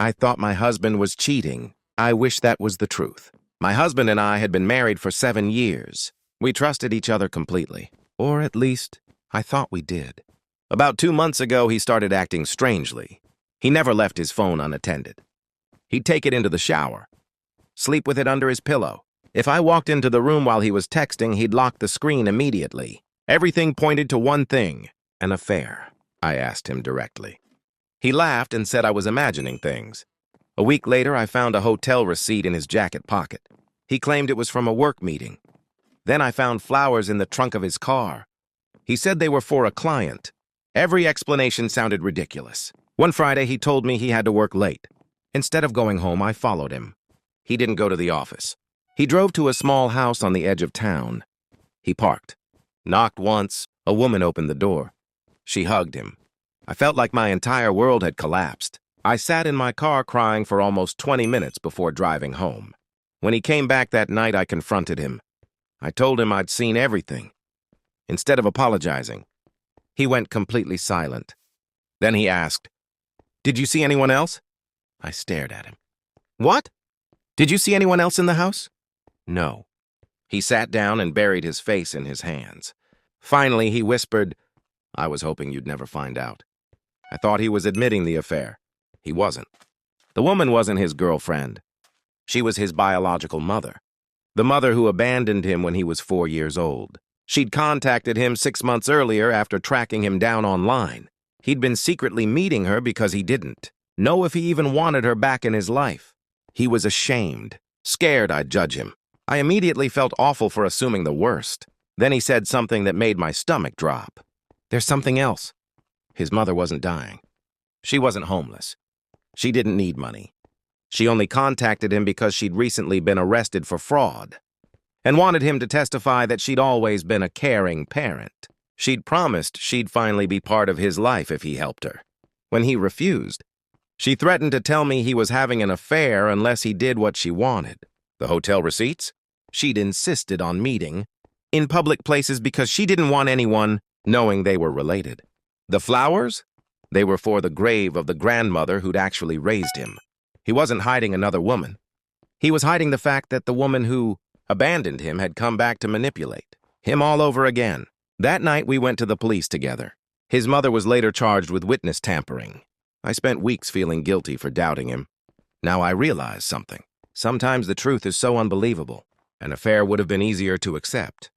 I thought my husband was cheating. I wish that was the truth. My husband and I had been married for 7 years. We trusted each other completely. Or at least, I thought we did. About 2 months ago, he started acting strangely. He never left his phone unattended. He'd take it into the shower, sleep with it under his pillow. If I walked into the room while he was texting, he'd lock the screen immediately. Everything pointed to one thing, an affair. I asked him directly. He laughed and said I was imagining things. A week later, I found a hotel receipt in his jacket pocket. He claimed it was from a work meeting. Then I found flowers in the trunk of his car. He said they were for a client. Every explanation sounded ridiculous. One Friday, he told me he had to work late. Instead of going home, I followed him. He didn't go to the office. He drove to a small house on the edge of town. He parked. Knocked once. A woman opened the door. She hugged him. I felt like my entire world had collapsed. I sat in my car crying for almost 20 minutes before driving home. When he came back that night, I confronted him. I told him I'd seen everything. Instead of apologizing, he went completely silent. Then he asked, "Did you see anyone else?" I stared at him. "What? Did you see anyone else in the house?" "No." He sat down and buried his face in his hands. Finally, he whispered, "I was hoping you'd never find out." I thought he was admitting the affair. He wasn't. The woman wasn't his girlfriend. She was his biological mother. The mother who abandoned him when he was 4 years old. She'd contacted him 6 months earlier after tracking him down online. He'd been secretly meeting her because he didn't know if he even wanted her back in his life. He was ashamed, scared I'd judge him. I immediately felt awful for assuming the worst. Then he said something that made my stomach drop. "There's something else." His mother wasn't dying. She wasn't homeless. She didn't need money. She only contacted him because she'd recently been arrested for fraud and wanted him to testify that she'd always been a caring parent. She'd promised she'd finally be part of his life if he helped her. When he refused, she threatened to tell me he was having an affair unless he did what she wanted. The hotel receipts? She'd insisted on meeting in public places because she didn't want anyone knowing they were related. The flowers? They were for the grave of the grandmother who'd actually raised him. He wasn't hiding another woman. He was hiding the fact that the woman who abandoned him had come back to manipulate him all over again. That night, we went to the police together. His mother was later charged with witness tampering. I spent weeks feeling guilty for doubting him. Now I realize something. Sometimes the truth is so unbelievable. An affair would have been easier to accept.